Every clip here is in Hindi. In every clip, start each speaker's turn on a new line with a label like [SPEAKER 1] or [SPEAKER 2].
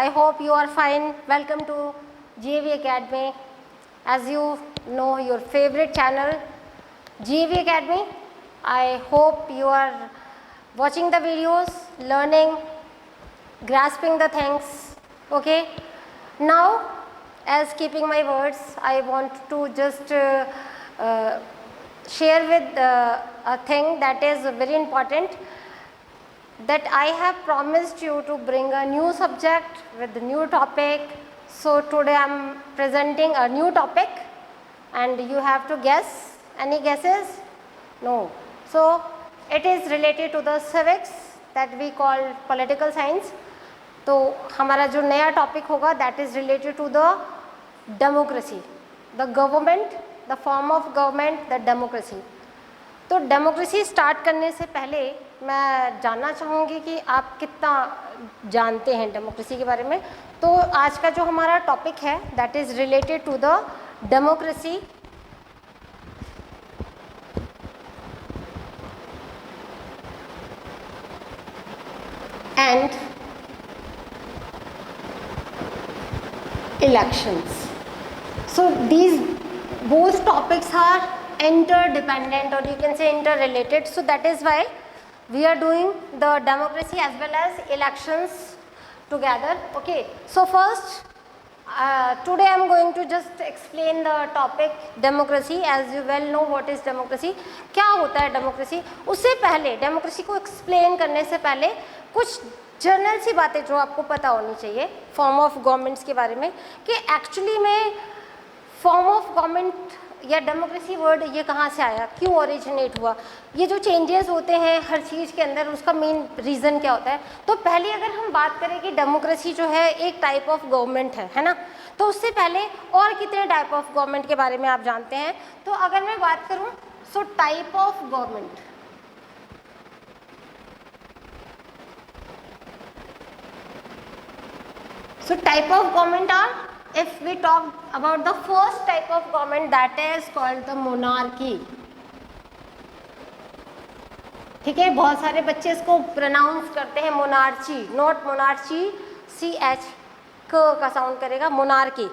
[SPEAKER 1] I hope you are fine. Welcome to GAV Academy. As you know, your favorite channel, GAV Academy. I hope you are watching the videos, learning, grasping the things. Okay. Now, as keeping my words, I want to just share with a thing that is very important, that I have promised you to bring a new subject with a new topic. So today I am presenting a new topic and you have to guess. Any guesses? No. So it is related to the civics that we call political science. तो हमारा जो नया टॉपिक होगा that is related to the democracy, the government, the form of government, the democracy. तो डेमोक्रेसी स्टार्ट करने से पहले मैं जानना चाहूँगी कि आप कितना जानते हैं डेमोक्रेसी के बारे में। तो आज का जो हमारा टॉपिक है that is related to the democracy and elections. So these both topics are interdependent, or you can say interrelated. So that is why we are doing the democracy as well as elections together. Okay. So first, today I am going to just explain the topic democracy. As you well know what is democracy. क्या होता है democracy? उससे पहले democracy को explain करने से पहले कुछ जनरल सी बातें जो आपको पता होनी चाहिए फॉर्म ऑफ गवर्नमेंट्स के बारे में, कि एक्चुअली में फॉर्म ऑफ गवर्नमेंट या डेमोक्रेसी वर्ड ये कहाँ से आया, क्यों ओरिजिनेट हुआ, ये जो चेंजेस होते हैं हर चीज़ के अंदर उसका मेन रीज़न क्या होता है। तो पहले अगर हम बात करें कि डेमोक्रेसी जो है एक टाइप ऑफ गवर्नमेंट है ना, तो उससे पहले और कितने टाइप ऑफ गवर्नमेंट के बारे में आप जानते हैं। तो अगर मैं बात करूँ so type of government, so type of government are, if we talk about the first type of government that is called the monarchy. ठीक है, बहुत सारे बच्चे इसको प्रोनाउंस करते हैं मोनार्ची, नॉट मोनार्ची, CH का साउंड करेगा, मोनार्की।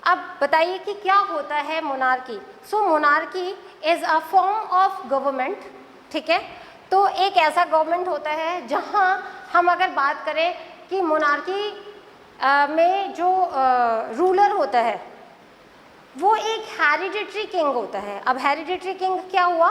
[SPEAKER 1] अब बताइए कि क्या होता है monarchy. So monarchy is a form of government. ठीक है, तो एक ऐसा गवर्नमेंट होता है जहां हम अगर बात करें कि मोनार्की में जो रूलर होता है वो एक हेरिडिटरी किंग होता है। अब हेरिडिटरी किंग क्या हुआ,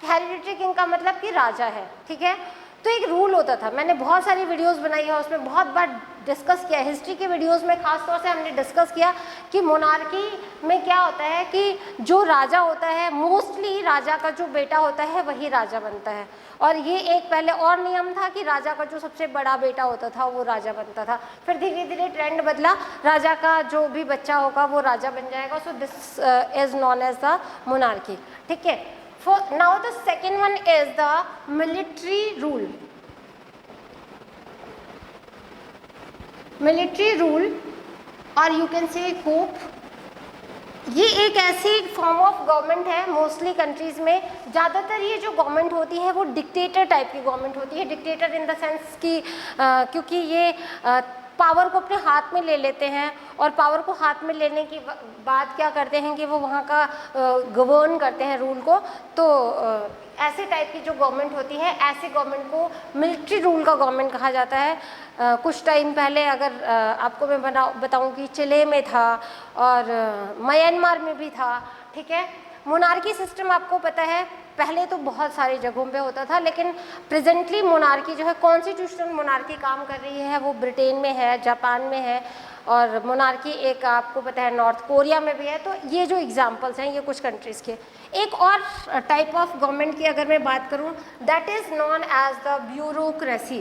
[SPEAKER 1] हेरिडिटरी किंग का मतलब कि राजा है। ठीक है, तो एक रूल होता था, मैंने बहुत सारी वीडियोस बनाई है, उसमें बहुत बार डिस्कस किया, हिस्ट्री के वीडियोस में खास तौर से हमने डिस्कस किया कि मोनार्की में क्या होता है कि जो राजा होता है मोस्टली राजा का जो बेटा होता है वही राजा बनता है। और ये एक पहले और नियम था कि राजा का जो सबसे बड़ा बेटा होता था वो राजा बनता था, फिर धीरे धीरे ट्रेंड बदला, राजा का जो भी बच्चा होगा वो राजा बन जाएगा। So this is known as the monarchy. ठीक है, for now the second one is the military rule. Military rule और यू कैन से कूप, ये एक ऐसी फॉर्म ऑफ गवर्नमेंट है मोस्टली कंट्रीज़ में। ज़्यादातर ये जो गवर्नमेंट होती है वो डिक्टेटर टाइप की गवर्नमेंट होती है। डिक्टेटर इन द सेंस कि क्योंकि ये पावर को अपने हाथ में ले लेते हैं और पावर को हाथ में लेने की बाद क्या करते हैं कि वो वहाँ का गवर्न करते हैं रूल को। तो ऐसे टाइप की जो गवर्नमेंट होती है ऐसे गवर्नमेंट को मिलिट्री रूल का गवर्नमेंट कहा जाता है। कुछ टाइम पहले अगर आपको मैं बताऊं कि चिले में था और म्यांमार में भी था। ठीक है, मोनार्की सिस्टम आपको पता है पहले तो बहुत सारी जगहों पे होता था, लेकिन प्रेजेंटली मोनार्की जो है कॉन्स्टिट्यूशनल मोनार्की काम कर रही है वो ब्रिटेन में है, जापान में है, और मोनार्की एक आपको पता है नॉर्थ कोरिया में भी है। तो ये जो एग्जांपल्स हैं ये कुछ कंट्रीज़ के। एक और टाइप ऑफ गवर्नमेंट की अगर मैं बात करूं that is known as the bureaucracy.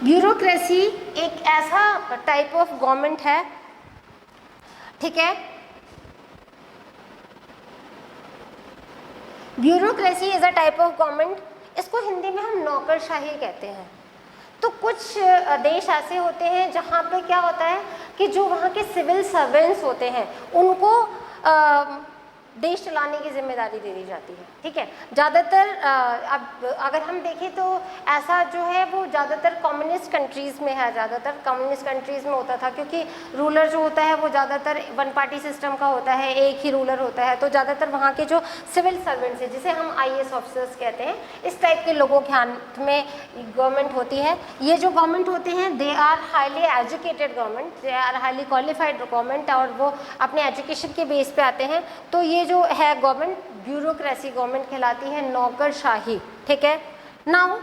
[SPEAKER 1] Bureaucracy एक ऐसा टाइप ऑफ गवर्नमेंट है। ठीक है, bureaucracy is a type of government, इसको हिंदी में हम नौकरशाही कहते हैं। तो कुछ देश ऐसे होते हैं जहाँ पे क्या होता है कि जो वहाँ के सिविल सर्वेंट्स होते हैं उनको देश चलाने की जिम्मेदारी दे दी जाती है, ठीक है। ज़्यादातर अब अगर हम देखें तो ऐसा जो है वो ज़्यादातर कम्युनिस्ट कंट्रीज़ में है, ज़्यादातर कम्युनिस्ट कंट्रीज़ में होता था, क्योंकि रूलर जो होता है वो ज़्यादातर वन पार्टी सिस्टम का होता है, एक ही रूलर होता है, तो ज़्यादातर वहाँ के जो सिविल सर्वेंट्स हैं, जिसे हम IAS ऑफिसर्स कहते हैं, इस टाइप के लोगों के हाथ में गवर्नमेंट होती है। ये जो गवर्नमेंट होते हैं they are highly educated government, they are highly qualified government, और वो अपने एजुकेशन के बेस पे आते हैं। तो ये जो है गवर्नमेंट ब्यूरोक्रेसी गवर्नमेंट कहलाती है, नौकरशाही, ठीक है। Now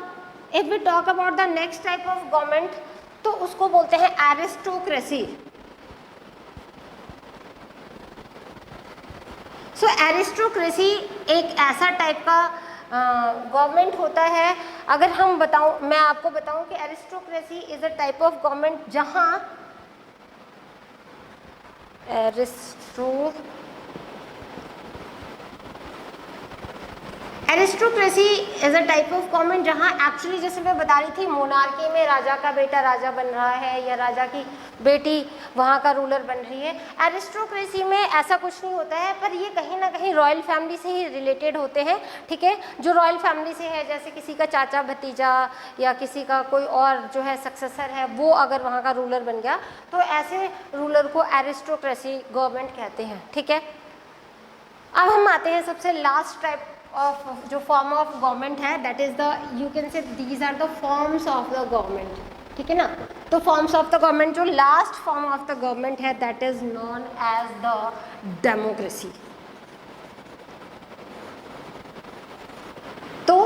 [SPEAKER 1] if we talk about the next type of government, तो उसको बोलते हैं एरिस्टोक्रेसी। सो एरिस्टोक्रेसी एक ऐसा टाइप का गवर्नमेंट होता है, अगर हम मैं आपको बताऊं कि aristocracy is a type of government जहां aristocracy is a type of government जहाँ एक्चुअली, जैसे मैं बता रही थी, मोनार्की में राजा का बेटा राजा बन रहा है या राजा की बेटी वहाँ का रूलर बन रही है। एरिस्टोक्रेसी में ऐसा कुछ नहीं होता है, पर ये कहीं ना कहीं रॉयल फैमिली से ही रिलेटेड होते हैं, ठीक है। जो रॉयल फैमिली से है, जैसे किसी का चाचा भतीजा या किसी का कोई और जो है सक्सेसर है, वो अगर वहाँ का रूलर बन गया तो ऐसे रूलर को एरिस्टोक्रेसी गवर्नमेंट कहते हैं, ठीक है। अब हम आते हैं सबसे लास्ट टाइप ऑफ जो फॉर्म ऑफ गवर्नमेंट है, that is the, you can say these are the forms of the government, ठीक है ना। तो फॉर्म्स ऑफ द गवर्नमेंट, जो last form of the government है, that is known as the democracy. तो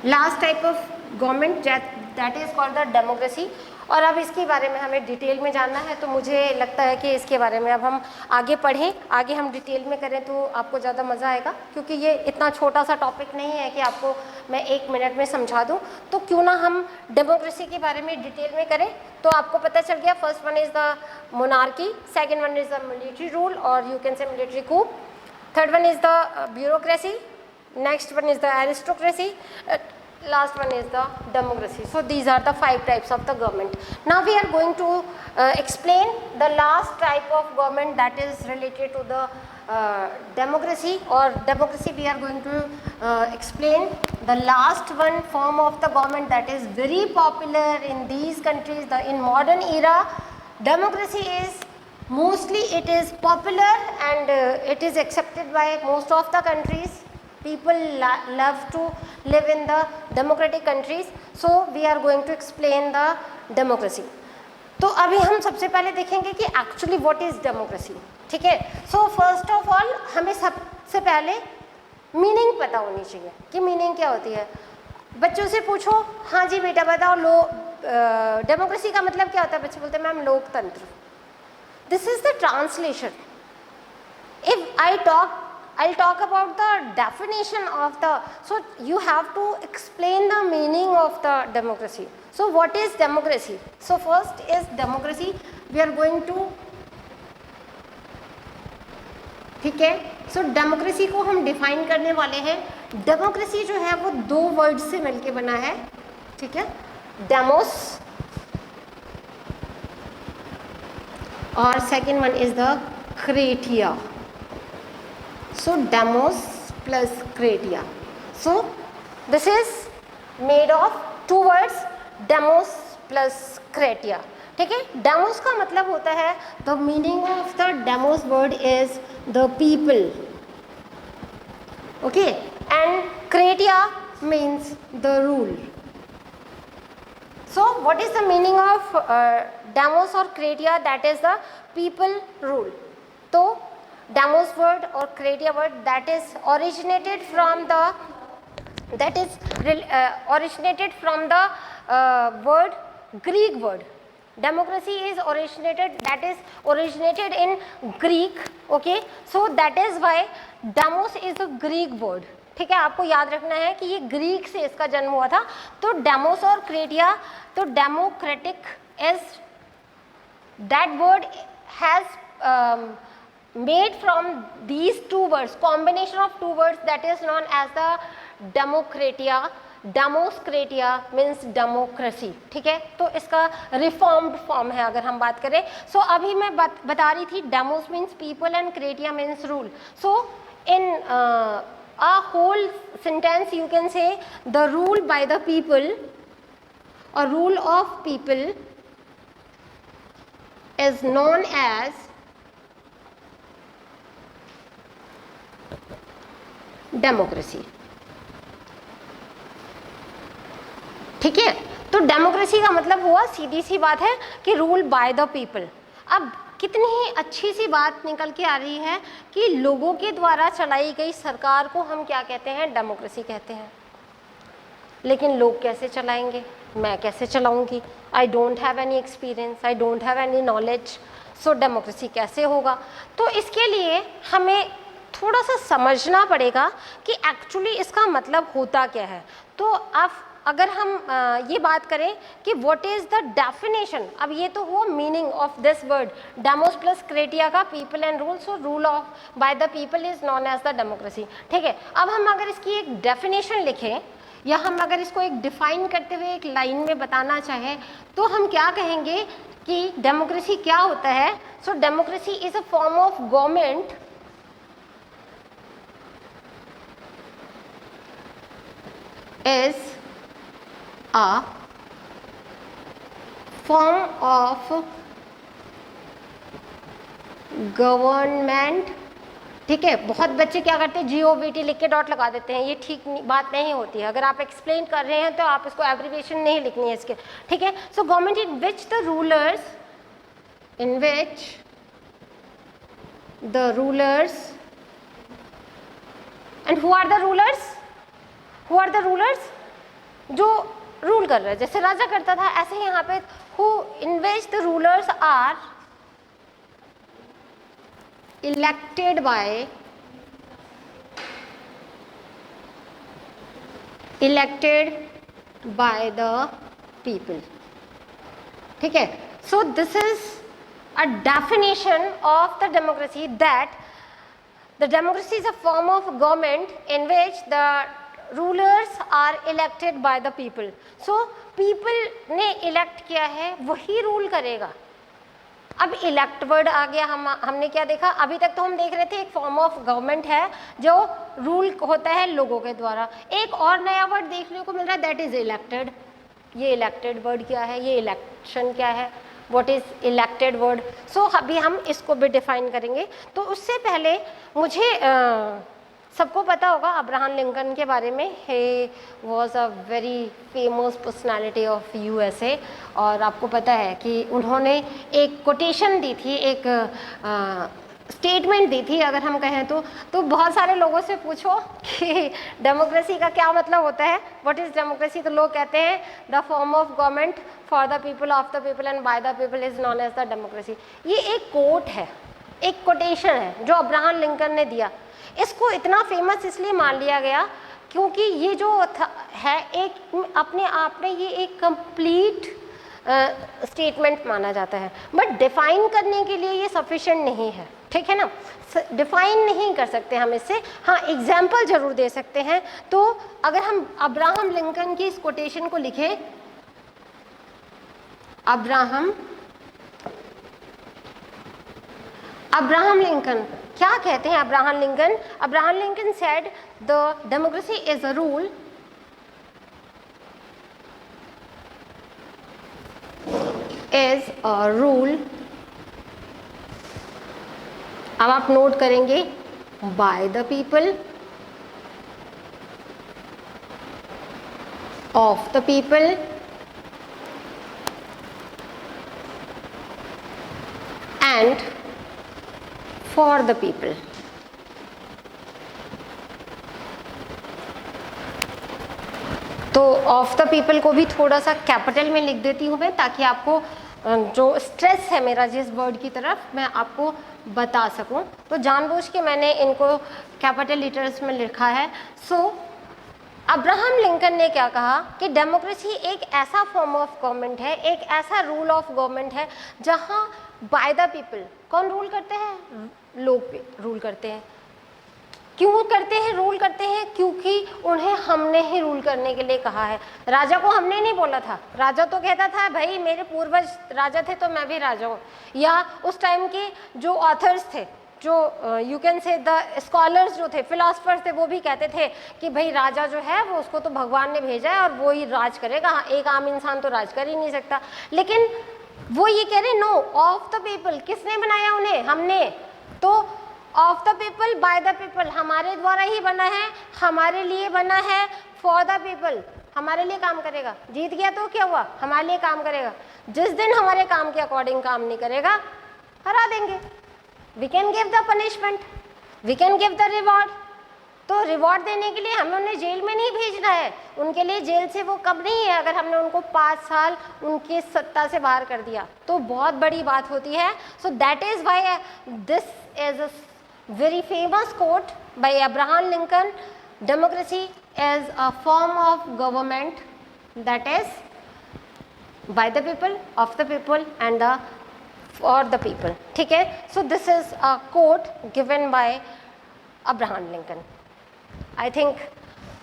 [SPEAKER 1] last type of government that is called the democracy. और अब इसके बारे में हमें डिटेल में जानना है, तो मुझे लगता है कि इसके बारे में अब हम आगे पढ़ें, आगे हम डिटेल में करें तो आपको ज़्यादा मज़ा आएगा, क्योंकि ये इतना छोटा सा टॉपिक नहीं है कि आपको मैं 1 मिनट में समझा दूं। तो क्यों ना हम डेमोक्रेसी के बारे में डिटेल में करें। तो आपको पता चल गया, first one is the monarchy, second one is the military rule और you can say military coup, third one is the bureaucracy, next one is the aristocracy, last one is the democracy. So these are the 5 types of the government. Now we are going to explain the last type of government that is related to the democracy, or democracy we are going to explain the last one form of the government that is very popular in these countries. In modern era, democracy is mostly it is popular and it is accepted by most of the countries. People love to live in the democratic countries. So we are going to explain the democracy. तो अभी हम सबसे पहले देखेंगे कि एक्चुअली व्हाट इज डेमोक्रेसी, ठीक है। सो फर्स्ट ऑफ ऑल हमें सबसे पहले मीनिंग पता होनी चाहिए कि मीनिंग क्या होती है। बच्चों से पूछो, हाँ जी बेटा बताओ, डेमोक्रेसी का मतलब क्या होता है? बच्चे बोलते हैं मैम लोकतंत्र। This is the translation. If I'll talk about the definition of the, so you have to explain the meaning of the democracy. So what is democracy? So first is democracy, we are going to, ठीक है। So democracy को हम define करने वाले हैं। democracy जो है वो 2 वर्ड से मिलके बना है, ठीक है। demos और second one is the kratia. So demos plus kratia. So this is made of 2 words, demos plus kratia, ठीक है। demos का मतलब होता है, the meaning of the demos word is the people, okay, and kratia means the rule. So what is the meaning of demos or kratia? That is the people rule. तो demos word or kratia word that is originated from the word, Greek word. Democracy is originated in Greek, okay. So that is why demos is a Greek word, ठीक है। आपको याद रखना है कि ये ग्रीक से इसका जन्म हुआ था। तो डेमोस और क्रेटिया, तो democratic is that word has made from these 2 words, combination of 2 words, that is known as the democratia. demos kratia means democracy, ठीक है। तो इसका रिफॉर्म्ड फॉर्म है अगर हम बात करें। सो अभी मैं बता रही थी demos means people and kratia means rule. So in a whole sentence you can say the rule by the people or rule of people is known as democracy. ठीक है, तो डेमोक्रेसी का मतलब हुआ, सीधी सी बात है कि रूल बाय द पीपल। अब कितनी ही अच्छी सी बात निकल के आ रही है कि लोगों के द्वारा चलाई गई सरकार को हम क्या कहते हैं, डेमोक्रेसी कहते हैं। लेकिन लोग कैसे चलाएंगे, मैं कैसे चलाऊंगी, I don't have any experience, I don't have any knowledge, so democracy कैसे होगा। तो इसके लिए हमें थोड़ा सा समझना पड़ेगा कि एक्चुअली इसका मतलब होता क्या है। तो अब अगर हम ये बात करें कि व्हाट इज़ द डेफिनेशन, अब ये तो हुआ meaning of this word demos plus kratia का people and rule, so rule of by the people is known as the democracy. ठीक है, अब हम अगर इसकी एक डेफिनेशन लिखें या हम अगर इसको एक डिफाइन करते हुए एक लाइन में बताना चाहें तो हम क्या कहेंगे कि डेमोक्रेसी क्या होता है। So democracy is a form of government is a form of government. ठीक है, बहुत बच्चे क्या करते हैं GOVT लिख के डॉट लगा देते हैं, ये ठीक बात नहीं होती है। अगर आप एक्सप्लेन कर रहे हैं तो आप इसको एब्रिविएशन नहीं लिखनी है इसके। ठीक है, so government in which the rulers and who are the rulers, who are the rulers, जो रूल कर रहे हैं, जैसे राजा करता था ऐसे ही यहाँ पे who in which the rulers are elected by the people. ठीक है, so this is a definition of the democracy, that the democracy is a form of government in which the rulers are elected by the people. So people ने इलेक्ट किया है, वही रूल करेगा। अब इलेक्ट वर्ड आ गया, हमने क्या देखा, अभी तक तो हम देख रहे थे एक फॉर्म ऑफ गवर्नमेंट है जो रूल होता है लोगों के द्वारा। एक और नया वर्ड देखने को मिल रहा है, दैट इज इलेक्टेड। ये इलेक्टेड वर्ड क्या है, ये इलेक्शन क्या है, व्हाट इज इलेक्टेड वर्ड। सो अभी हम इसको भी डिफाइन करेंगे। तो उससे पहले मुझे सबको पता होगा अब्राहम लिंकन के बारे में। He was a very famous personality of USA, और आपको पता है कि उन्होंने एक कोटेशन दी थी, एक स्टेटमेंट दी थी अगर हम कहें तो बहुत सारे लोगों से पूछो कि डेमोक्रेसी का क्या मतलब होता है, व्हाट इज़ डेमोक्रेसी, तो लोग कहते हैं the form of government for the people, of the people and by the people is known as the democracy. ये एक कोट है, एक कोटेशन है जो अब्राहम लिंकन ने दिया। इसको इतना फेमस इसलिए मान लिया गया क्योंकि ये जो है एक अपने आप में ये एक कंप्लीट स्टेटमेंट माना जाता है, बट डिफाइन करने के लिए ये सफिशिएंट नहीं है। ठीक है ना, डिफाइन नहीं कर सकते हम इससे, हाँ एग्जाम्पल जरूर दे सकते हैं। तो अगर हम अब्राहम लिंकन की इस कोटेशन को लिखें, अब्राहम लिंकन क्या कहते हैं। Abraham Lincoln said the democracy is a rule अब आप नोट करेंगे, bye the people, of the people, and for the people. तो ऑफ द पीपल को भी थोड़ा सा कैपिटल में लिख देती हूँ मैं, ताकि आपको जो स्ट्रेस है मेरा जिस वर्ड की तरफ मैं आपको बता सकूं। तो जानबूझ के मैंने इनको कैपिटल लेटर्स में लिखा है। सो अब्राहम लिंकन ने क्या कहा कि डेमोक्रेसी एक ऐसा फॉर्म ऑफ गवर्नमेंट है, एक ऐसा रूल ऑफ गवर्नमेंट है जहां बाय द पीपल, कौन रूल करते हैं, लोग रूल करते हैं। क्यों करते हैं, रूल करते हैं, क्योंकि उन्हें हमने ही रूल करने के लिए कहा है। राजा को हमने नहीं बोला था, राजा तो कहता था भाई मेरे पूर्वज राजा थे तो मैं भी राजा हूँ, या उस टाइम के जो ऑथर्स थे जो यू कैन से द स्कॉलर्स जो थे, फिलोसफर्स थे, वो भी कहते थे कि भाई राजा जो है वो उसको तो भगवान ने भेजा है और वो ही राज करेगा, हाँ, एक आम इंसान तो राज कर ही नहीं सकता। लेकिन वो ये कह रहे नो, ऑफ द पीपल। किसने बनाया उन्हें? हमने। तो of the people bye the people, हमारे द्वारा ही बना है, हमारे लिए बना है, फॉर द पीपल, हमारे लिए काम करेगा। जीत गया तो क्या हुआ? हमारे लिए काम करेगा। जिस दिन हमारे काम के अकॉर्डिंग काम नहीं करेगा, हरा देंगे। We can give the punishment, we can give the reward. तो रिवॉर्ड देने के लिए हमें उन्हें जेल में नहीं भेजना है, उनके लिए जेल से वो कम नहीं है अगर हमने उनको 5 साल उनकी सत्ता से बाहर कर दिया, तो बहुत बड़ी बात होती है। So that is why this is a very famous quote by Abraham Lincoln, democracy is a form of government that is by the people, of the people and the for the people, ठीक है। So this is a quote given by Abraham Lincoln. I think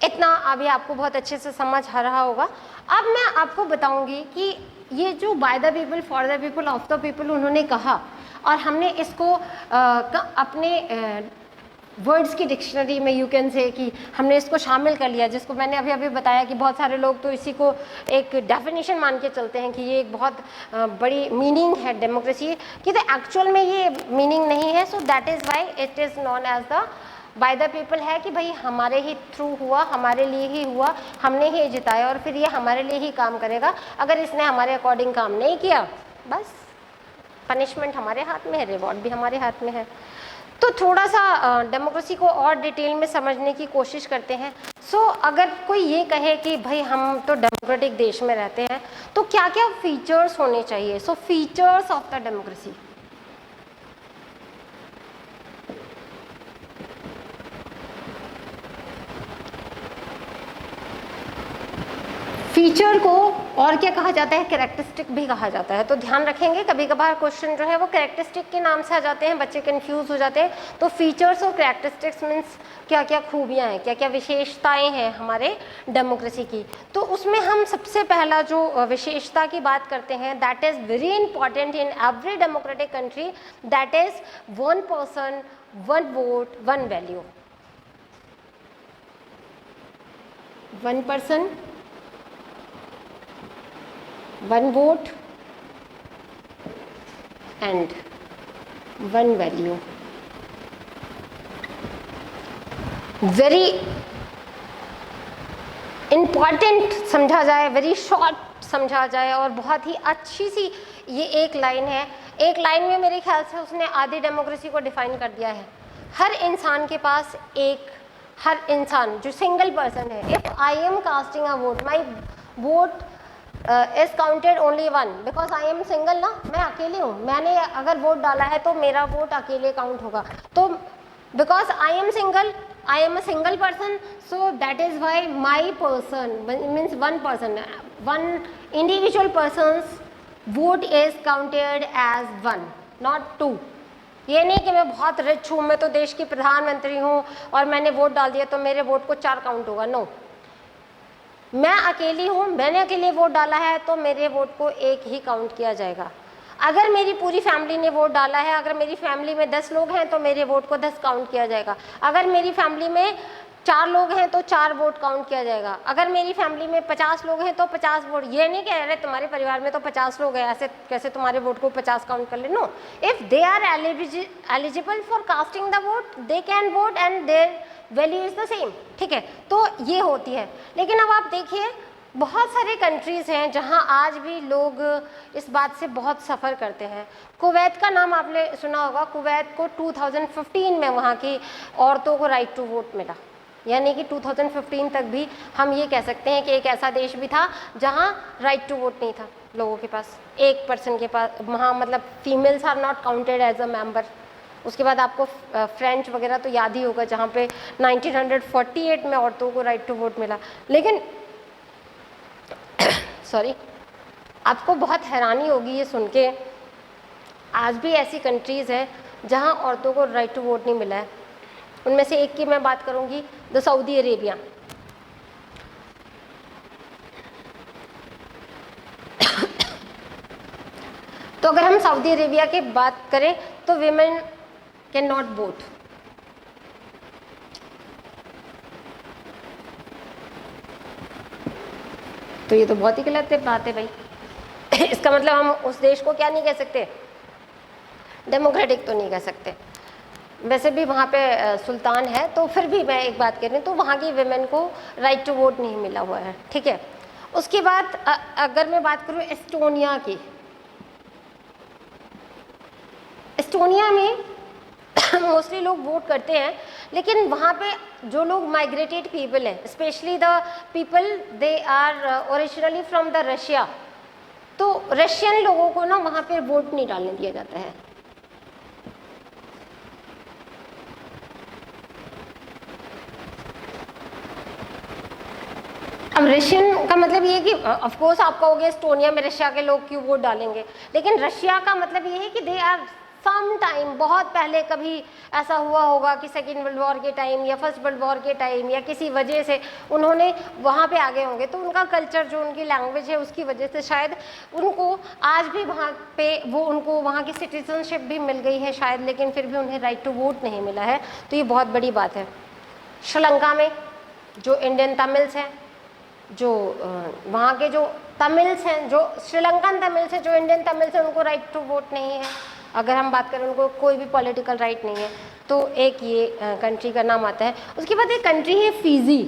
[SPEAKER 1] इतना अभी आपको बहुत अच्छे से समझ आ रहा होगा। अब मैं आपको बताऊंगी कि ये जो by the people, for the people, of the people उन्होंने कहा और हमने इसको अपने वर्ड्स की डिक्शनरी में यू कैन से कि हमने इसको शामिल कर लिया, जिसको मैंने अभी अभी बताया कि बहुत सारे लोग तो इसी को एक डेफिनेशन मान के चलते हैं कि ये एक बहुत बड़ी मीनिंग है डेमोक्रेसी की, तो एक्चुअल में ये मीनिंग नहीं है। So that is why it is known as the by the people है कि भाई हमारे ही थ्रू हुआ, हमारे लिए ही हुआ, हमने ही जिताया और फिर ये हमारे लिए ही काम करेगा। अगर इसने हमारे अकॉर्डिंग काम नहीं किया, बस पनिशमेंट हमारे हाथ में है, रिवॉर्ड भी हमारे हाथ में है। तो थोड़ा सा डेमोक्रेसी को और डिटेल में समझने की कोशिश करते हैं। सो अगर कोई ये कहे कि भाई हम तो डेमोक्रेटिक देश में रहते हैं, तो क्या क्या फीचर्स होने चाहिए? So features of the democracy, feature को और क्या कहा जाता है? कैरेक्टरिस्टिक भी कहा जाता है। तो ध्यान रखेंगे, कभी कभार क्वेश्चन जो है वो कैरेक्टरिस्टिक के नाम से आ जाते हैं, बच्चे कंफ्यूज हो जाते हैं। तो फीचर्स और कैरेक्टरिस्टिक्स मीन्स क्या क्या खूबियाँ हैं, क्या क्या विशेषताएं हैं हमारे डेमोक्रेसी की। तो उसमें हम सबसे पहला जो विशेषता की बात करते हैं, that is very important in every democratic country, that is 1 person 1 vote 1 value। 1 person 1 vote and 1 value। Very important समझा जाए, वेरी शॉर्ट समझा जाए और बहुत ही अच्छी सी ये एक लाइन है। एक लाइन में मेरे ख्याल से उसने आधी डेमोक्रेसी को डिफाइन कर दिया है। हर इंसान के पास हर इंसान जो सिंगल पर्सन है, if I am casting a vote, my vote is counted only 1 because I am single ना, मैं अकेले हूँ, मैंने अगर वोट डाला है तो मेरा वोट अकेले काउंट होगा। तो because I am single, I am a single person, so that is why my person means 1 person, 1 individual person's vote is counted as 1, not 2। ये नहीं कि मैं बहुत रिच हूँ, मैं तो देश की प्रधानमंत्री हूँ और मैंने वोट डाल दिया तो मेरे वोट को 4 काउंट होगा। नो, मैं अकेली हूँ, मैंने अकेले वोट डाला है तो मेरे वोट को 1 ही काउंट किया जाएगा। अगर मेरी पूरी फैमिली ने वोट डाला है, अगर मेरी फैमिली में 10 लोग हैं तो मेरे वोट को 10 काउंट किया जाएगा। अगर मेरी फैमिली में 4 लोग हैं तो 4 वोट काउंट किया जाएगा। अगर मेरी फैमिली में 50 लोग हैं तो 50 वोट। ये नहीं कह रहे तुम्हारे परिवार में तो 50 लोग हैं, ऐसे कैसे तुम्हारे वोट को 50 काउंट कर ले। No, if they are eligible for casting the vote, they can vote and their value is the same. ठीक है, तो ये होती है। लेकिन अब आप देखिए, बहुत सारे कंट्रीज़ हैं जहां आज भी लोग इस बात से बहुत सफ़र करते हैं। कुवैत का नाम आपने सुना होगा। कुवैत को 2015 में वहां की औरतों को राइट टू वोट मिला, यानी कि 2015 तक भी हम ये कह सकते हैं कि एक ऐसा देश भी था जहां राइट टू वोट नहीं था लोगों के पास, 1 पर्सन के पास। वहाँ मतलब females are not counted as a member. उसके बाद आपको फ्रेंच वगैरह तो याद ही होगा, जहाँ पे 1948 में औरतों को राइट टू वोट मिला। लेकिन सॉरी, आपको बहुत हैरानी होगी ये सुन के, आज भी ऐसी कंट्रीज़ हैं जहां औरतों को राइट टू वोट नहीं मिला है। उनमें से एक की मैं बात करूंगी, द सऊदी अरेबिया। तो अगर हम सऊदी अरेबिया की बात करें तो विमेन कैन नॉट वोट। तो ये तो बहुत ही गलत बात है भाई। इसका मतलब हम उस देश को क्या नहीं कह सकते, डेमोक्रेटिक तो नहीं कह सकते। वैसे भी वहाँ पे सुल्तान है, तो फिर भी मैं एक बात कह रही हूँ, तो वहाँ की वेमेन को राइट टू वोट नहीं मिला हुआ है, ठीक है। उसके बाद अगर मैं बात करूँ एस्टोनिया की, एस्टोनिया में मोस्टली लोग वोट करते हैं, लेकिन वहाँ पे जो लोग माइग्रेटेड पीपल हैं, specially the people they are originally from the Russia, तो रशियन लोगों को ना वहाँ पे वोट नहीं डालने दिया जाता है। अब रशियन का मतलब ये है कि ऑफ कोर्स आप कहोगे एस्टोनिया में रशिया के लोग क्यों वोट डालेंगे, लेकिन रशिया का मतलब ये है कि दे आर सम टाइम, बहुत पहले कभी ऐसा हुआ होगा कि सेकेंड वर्ल्ड वॉर के टाइम या फर्स्ट वर्ल्ड वॉर के टाइम या किसी वजह से उन्होंने वहाँ पे आगे होंगे, तो उनका कल्चर जो उनकी लैंग्वेज है उसकी वजह से शायद उनको आज भी वहाँ पे वो उनको वहाँ की सिटीजनशिप भी मिल गई है शायद, लेकिन फिर भी उन्हें राइट टू वोट नहीं मिला है। तो ये बहुत बड़ी बात है। श्रीलंका में जो इंडियन तमिल्स हैं, जो वहाँ के जो तमिल्स हैं, जो श्रीलंकन तमिल्स हैं, जो इंडियन तमिल्स हैं, उनको राइट टू वोट नहीं है। अगर हम बात करें उनको कोई भी पॉलिटिकल राइट नहीं है। तो एक ये कंट्री का नाम आता है। उसके बाद एक कंट्री है फिजी।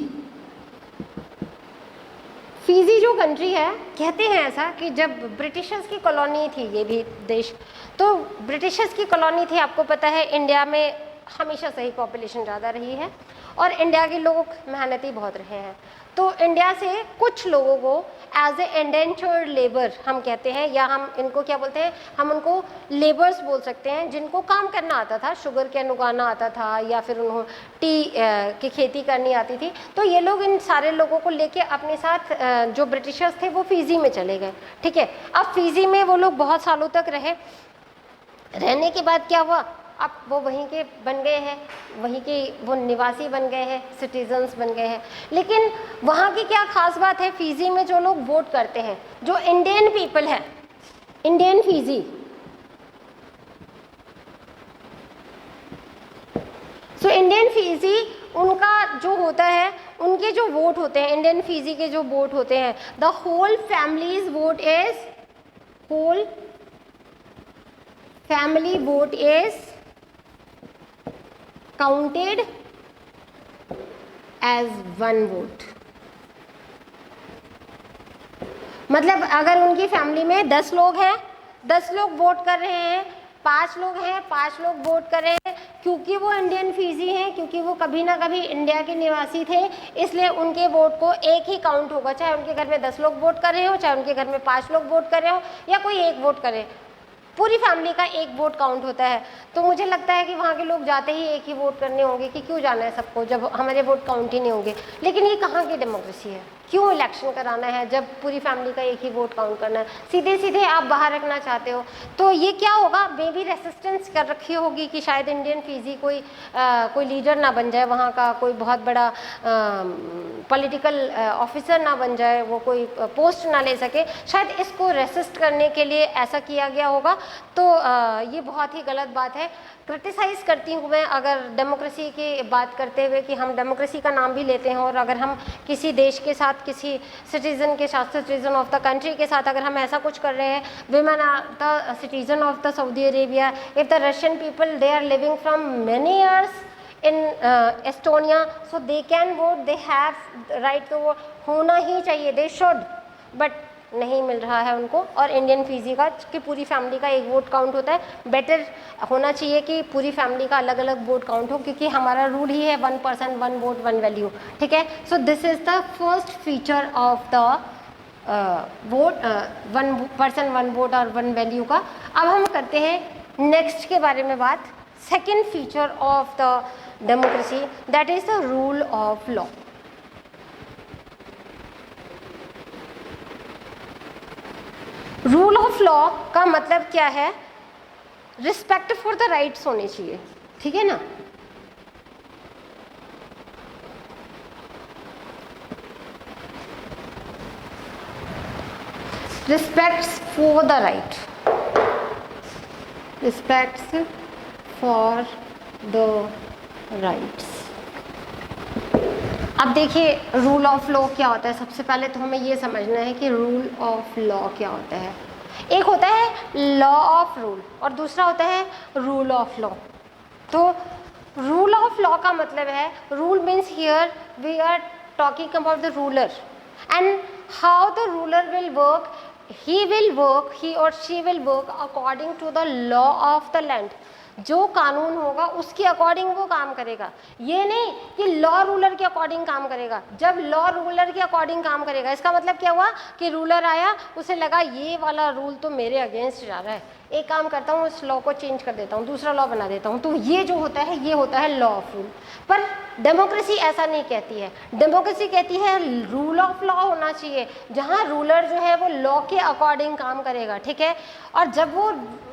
[SPEAKER 1] फिजी जो कंट्री है, कहते हैं ऐसा कि जब ब्रिटिशर्स की कॉलोनी थी ये भी देश, तो ब्रिटिशर्स की कॉलोनी थी, आपको पता है इंडिया में हमेशा से ही पॉपुलेशन ज़्यादा रही है और इंडिया के लोग मेहनती बहुत रहे हैं। तो इंडिया से कुछ लोगों को एज ए इंडेंचर्ड लेबर हम कहते हैं, या हम इनको क्या बोलते हैं, हम उनको लेबर्स बोल सकते हैं, जिनको काम करना आता था, शुगर कैन उगाना आता था या फिर उन्होंने टी की खेती करनी आती थी। तो ये लोग इन सारे लोगों को लेके अपने साथ जो ब्रिटिशर्स थे वो फिजी में चले गए, ठीक है। अब फिजी में वो लोग बहुत सालों तक रहे। रहने के बाद क्या हुआ, अब वो वहीं के बन गए हैं, वहीं के वो निवासी बन गए हैं, सिटीजन्स बन गए हैं। लेकिन वहाँ की क्या खास बात है, फिजी में जो लोग वोट करते हैं, जो इंडियन पीपल है, Indian Fiji, so Indian Fiji उनका जो होता है, उनके जो वोट होते हैं, इंडियन फिजी के जो वोट होते हैं, the whole families vote is, whole family vote is counted as one vote। मतलब अगर उनकी फैमिली में 10 लोग हैं, 10 लोग वोट कर रहे हैं, 5 लोग हैं, 5 लोग वोट कर रहे हैं, क्योंकि वो इंडियन फिजी हैं, क्योंकि वो कभी ना कभी इंडिया के निवासी थे, इसलिए उनके वोट को एक ही काउंट होगा, चाहे उनके घर में 10 लोग वोट कर रहे हो, चाहे उनके घर में 5 लोग वोट कर रहे हो, या कोई एक वोट करे, पूरी फैमिली का एक वोट काउंट होता है। तो मुझे लगता है कि वहाँ के लोग जाते ही एक ही वोट करने होंगे, कि क्यों जाना है सबको जब हमारे वोट काउंट ही नहीं होंगे। लेकिन ये कहाँ की डेमोक्रेसी है, क्यों इलेक्शन कराना है जब पूरी फैमिली का एक ही वोट काउंट करना है, सीधे सीधे आप बाहर रखना चाहते हो। तो ये क्या होगा, मे बी रेसिस्टेंस कर रखी होगी कि शायद इंडियन फिजी कोई लीडर ना बन जाए, वहाँ का कोई बहुत बड़ा पॉलिटिकल ऑफिसर ना बन जाए, वो कोई पोस्ट ना ले सके, शायद इसको रेसिस्ट करने के लिए ऐसा किया गया होगा। तो ये बहुत ही गलत बात है। क्रिटिसाइज़ करती हूँ मैं अगर डेमोक्रेसी की बात करते हुए कि हम डेमोक्रेसी का नाम भी लेते हैं, और अगर हम किसी देश के साथ, किसी सिटीज़न के साथ, सिटीज़न ऑफ द कंट्री के साथ अगर हम ऐसा कुछ कर रहे हैं, women are the citizen of the Saudi Arabia, if the Russian people they are living from many years in Estonia, so they can vote, they have right to vote, होना ही चाहिए, they should, but नहीं मिल रहा है उनको। और इंडियन फिजी का कि पूरी फैमिली का एक वोट काउंट होता है, बेटर होना चाहिए कि पूरी फैमिली का अलग अलग वोट काउंट हो, क्योंकि हमारा रूल ही है 1 पर्सन 1 वोट 1 वैल्यू, ठीक है। So this is the first feature of the vote, 1 person 1 vote और 1 वैल्यू का। अब हम करते हैं नेक्स्ट के बारे में बात, second feature of the democracy, that is the rule of law. Rule of law का मतलब क्या है, रिस्पेक्ट फॉर द राइट्स होने चाहिए, ठीक है ना। Respects for the right, respects for the rights. अब देखिए रूल ऑफ लॉ क्या होता है। सबसे पहले तो हमें ये समझना है कि रूल ऑफ लॉ क्या होता है। एक होता है लॉ ऑफ रूल और दूसरा होता है रूल ऑफ लॉ। तो रूल ऑफ लॉ का मतलब है, rule means here we are talking about the ruler and how the ruler will work. he or she will work according to the law of the land। जो कानून होगा उसके अकॉर्डिंग वो काम करेगा। ये नहीं कि लॉ रूलर के अकॉर्डिंग काम करेगा। जब लॉ रूलर के अकॉर्डिंग काम करेगा इसका मतलब क्या हुआ कि रूलर आया, उसे लगा ये वाला रूल तो मेरे अगेंस्ट जा रहा है, एक काम करता हूँ इस लॉ को चेंज कर देता हूँ, दूसरा लॉ बना देता हूँ। तो ये जो होता है ये होता है लॉ ऑफ रूल। पर डेमोक्रेसी ऐसा नहीं कहती है। डेमोक्रेसी कहती है रूल ऑफ लॉ होना चाहिए, जहाँ रूलर जो है वो लॉ के अकॉर्डिंग काम करेगा, ठीक है। और जब वो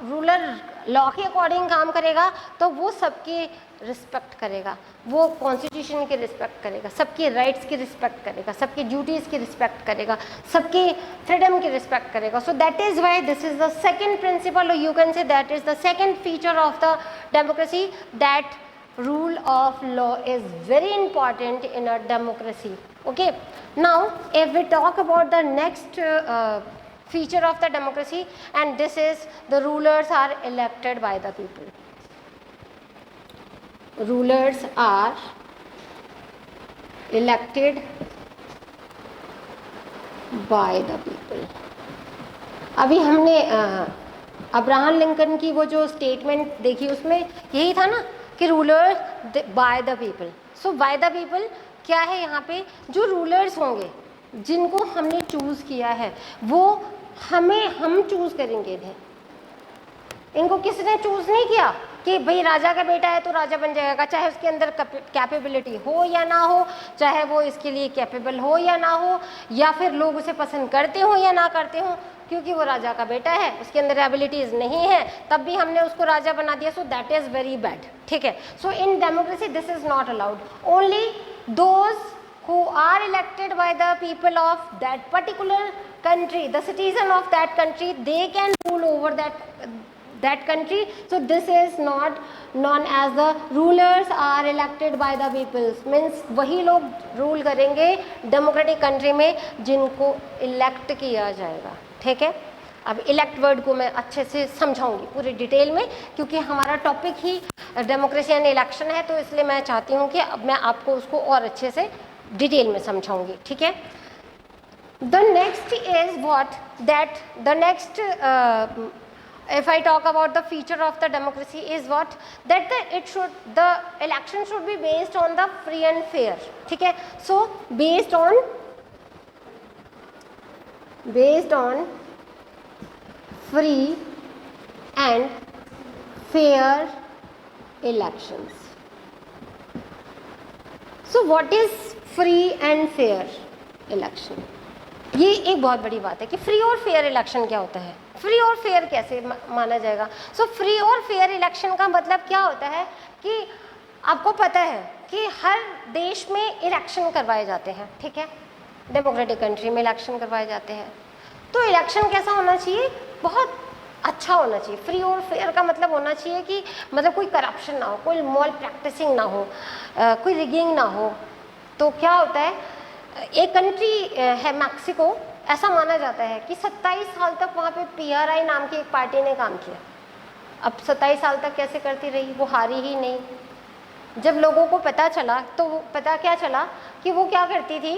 [SPEAKER 1] रूलर लॉ के अकॉर्डिंग काम करेगा तो वो सबकी रिस्पेक्ट करेगा, वो कॉन्स्टिट्यूशन की रिस्पेक्ट करेगा, सबकी राइट्स की रिस्पेक्ट करेगा, सबकी ड्यूटीज़ की रिस्पेक्ट करेगा, सबकी फ्रीडम की रिस्पेक्ट करेगा। So that is why this is the second principle, you can say that is the second feature of the democracy, that rule of law is very important in a democracy. Okay, now if we talk about the next feature of the democracy, and this is the rulers are elected by the people. Rulers are elected by the people. अभी हमने अब्राहम लिंकन की वो जो स्टेटमेंट देखी उसमें यही था ना कि rulers bye the people. So bye the people क्या है यहाँ पे, जो रूलर्स होंगे जिनको हमने चूज़ किया है वो हम चूज़ करेंगे इन्हें। इनको किसने चूज़ नहीं किया कि भाई राजा का बेटा है तो राजा बन जाएगा, चाहे उसके अंदर कैपेबिलिटी हो या ना हो, चाहे वो इसके लिए कैपेबल हो या ना हो, या फिर लोग उसे पसंद करते हो या ना करते हो, क्योंकि वो राजा का बेटा है, उसके अंदर एबिलिटीज़ नहीं है, तब भी हमने उसको राजा बना दिया। So that is very bad, ठीक है। So in democracy this is not allowed. Only those who are elected by the people of that particular country, the citizen of that country, they can rule over that country. So this is not known as the rulers are elected by the people, means वही लोग रूल करेंगे डेमोक्रेटिक कंट्री में जिनको इलेक्ट किया जाएगा, ठीक है। अब इलेक्ट वर्ड को मैं अच्छे से समझाऊंगी पूरी डिटेल में, क्योंकि हमारा topic he democracy and election है, तो इसलिए मैं चाहती हूँ कि अब मैं आपको उसको और अच्छे से डिटेल में समझाऊंगी, ठीक है। The next is what that the next if I talk about the feature of the democracy is what that the election should be based on the free and fair, ठीक है। So based on free and fair elections. So what is free and fair election? ये एक बहुत बड़ी बात है कि फ्री और फेयर इलेक्शन क्या होता है, फ्री और फेयर कैसे माना जाएगा। सो फ्री और फेयर इलेक्शन का मतलब क्या होता है कि आपको पता है कि हर देश में इलेक्शन करवाए जाते हैं, ठीक है। डेमोक्रेटिक कंट्री में इलेक्शन करवाए जाते हैं, तो इलेक्शन कैसा होना चाहिए, बहुत अच्छा होना चाहिए। फ्री और फेयर का मतलब होना चाहिए कि मतलब कोई करप्शन ना हो, कोई मॉल प्रैक्टिसिंग ना हो, कोई रिगिंग ना हो। तो क्या होता है, एक कंट्री है मैक्सिको, ऐसा माना जाता है कि 27 साल तक वहाँ पे PRI नाम की एक पार्टी ने काम किया। अब 27 साल तक कैसे करती रही, वो हारी ही नहीं। जब लोगों को पता चला तो पता क्या चला कि वो क्या करती थी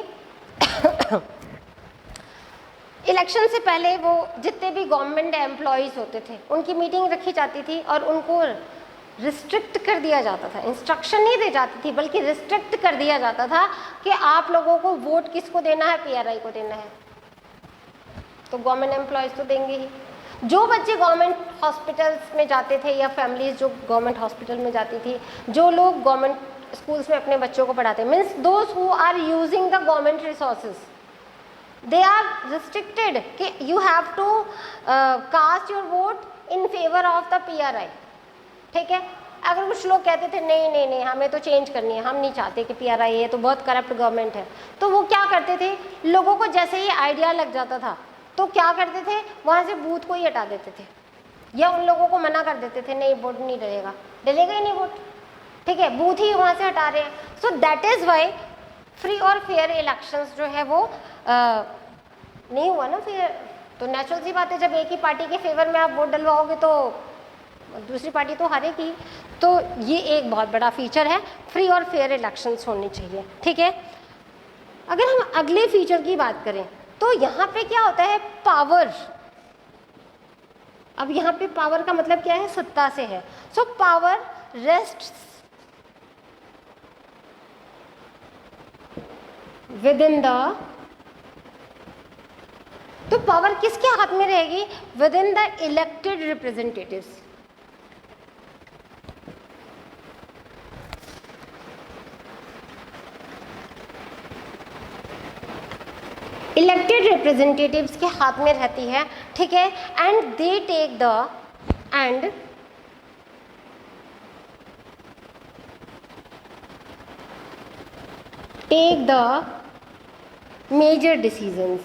[SPEAKER 1] इलेक्शन से पहले वो जितने भी गवर्नमेंट एम्प्लॉयज़ होते थे उनकी मीटिंग रखी जाती थी और उनको रिस्ट्रिक्ट कर दिया जाता था, इंस्ट्रक्शन नहीं दी जाती थी बल्कि रिस्ट्रिक्ट कर दिया जाता था कि आप लोगों को वोट किसको देना है, PRI को देना है। तो गवर्नमेंट एम्प्लॉयज़ तो देंगे ही। जो बच्चे गवर्नमेंट हॉस्पिटल्स में जाते थे या फैमिलीज जो गवर्नमेंट हॉस्पिटल में जाती थी, जो लोग गवर्नमेंट स्कूल्स में अपने बच्चों को पढ़ाते, means those who are using the government resources, they are restricted कि you have to cast your vote in favour of the PRI, ठीक है। अगर कुछ लोग कहते थे नहीं नहीं नहीं हमें तो चेंज करनी है, हम नहीं चाहते कि PRI है तो बहुत करप्ट गवर्नमेंट है, तो वो क्या करते थे, लोगों को जैसे ही आइडिया लग जाता था तो क्या करते थे, वहाँ से बूथ को ही हटा देते थे या उन लोगों को मना कर देते थे नहीं वोट नहीं डलेगा ही नहीं वोट। ठीक है, बूथ ही वहाँ से हटा रहे हैं। सो दैट इज़ वाई फ्री और फेयर इलेक्शंस जो है वो नहीं हुआ ना फिर। तो नेचुरल सी बात है, जब एक ही पार्टी के फेवर में आप वोट डलवाओगे तो दूसरी पार्टी तो हारेगी। तो ये एक बहुत बड़ा फीचर है, फ्री और फेयर इलेक्शंस होने चाहिए, ठीक है। अगर हम अगले फीचर की बात करें तो यहाँ पे क्या होता है, पावर। अब यहाँ पे पावर का मतलब क्या है, सत्ता से है। So power rests within the, तो पावर किसके हाथ में रहेगी, within the elected representatives. Elected representatives के हाथ में रहती है, ठीक है। And they take the and take the major decisions.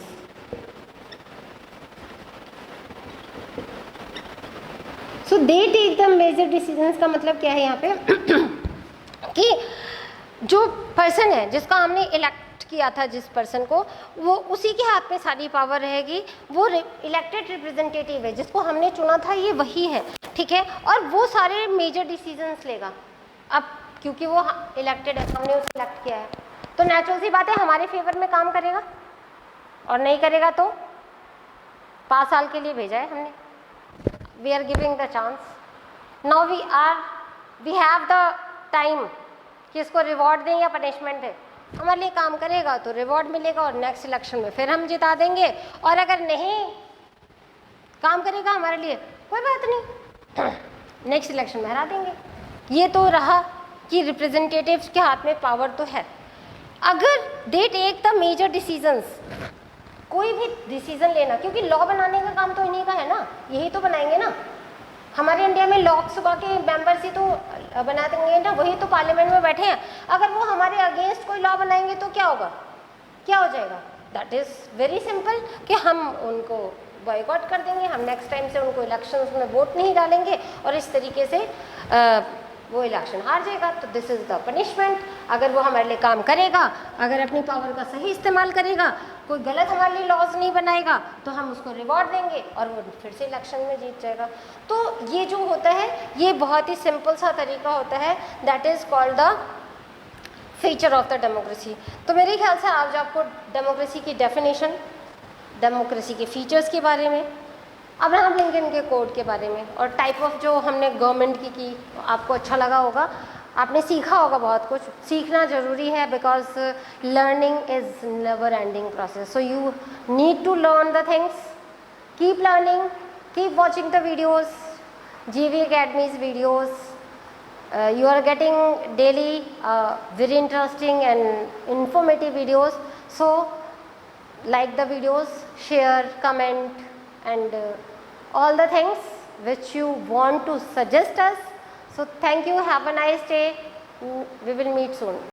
[SPEAKER 1] So they take the major decisions का मतलब क्या है यहाँ पे कि जो पर्सन है जिसका हमने इलेक्ट किया था, जिस पर्सन को, वो उसी के हाथ में सारी पावर रहेगी। वो इलेक्टेड रिप्रेजेंटेटिव है, जिसको हमने चुना था, ये वही है, ठीक है। और वो सारे मेजर डिसीजंस लेगा। अब क्योंकि वो इलेक्टेड है, हमने उसे इलेक्ट किया है, तो नेचुरल सी बात है हमारे फेवर में काम करेगा, और नहीं करेगा तो 5 साल के लिए भेजा है हमने। We are giving the chance, now we have the time कि इसको रिवॉर्ड दें या पनिशमेंट दें। हमारे लिए काम करेगा तो रिवॉर्ड मिलेगा, और नेक्स्ट इलेक्शन में फिर हम जिता देंगे। और अगर नहीं काम करेगा हमारे लिए, कोई बात नहीं, नेक्स्ट इलेक्शन में हरा देंगे। ये तो रहा कि रिप्रेजेंटेटिव्स के हाथ में पावर तो है। अगर they take the major decisions, कोई भी डिसीजन लेना, क्योंकि लॉ बनाने का काम तो इन्हीं का है ना, यही तो बनाएंगे ना। हमारे इंडिया में लोकसभा के मेंबर्स ही तो बना देंगे ना, वही तो पार्लियामेंट में बैठे हैं। अगर वो हमारे अगेंस्ट कोई लॉ बनाएंगे तो क्या होगा, क्या हो जाएगा? दैट इज़ वेरी सिंपल कि हम उनको बॉयकॉट कर देंगे, हम नेक्स्ट टाइम से उनको इलेक्शंस में वोट नहीं डालेंगे, और इस तरीके से वो इलेक्शन हार जाएगा। तो दिस इज़ द पनिशमेंट। अगर वो हमारे लिए काम करेगा, अगर अपनी पावर का सही इस्तेमाल करेगा, कोई गलत हमारे लिए लॉज नहीं बनाएगा, तो हम उसको रिवॉर्ड देंगे और वो फिर से इलेक्शन में जीत जाएगा। तो ये जो होता है, ये बहुत ही सिंपल सा तरीका होता है, that is called the feature of the democracy. तो मेरे ख्याल से आज आपको डेमोक्रेसी की डेफिनेशन, डेमोक्रेसी के फीचर्स के बारे में, अब्राहम लिंकन के कोड के बारे में, और टाइप ऑफ जो हमने गवर्नमेंट की आपको अच्छा लगा होगा, आपने सीखा होगा। बहुत कुछ सीखना ज़रूरी है, because learning is never ending process. So you need to learn the things, keep learning, keep watching the videos, GV Academy's videos. You are getting daily very interesting and informative videos. So like the videos, share, comment, and all the things which you want to suggest us. So thank you, have a nice day, we will meet soon.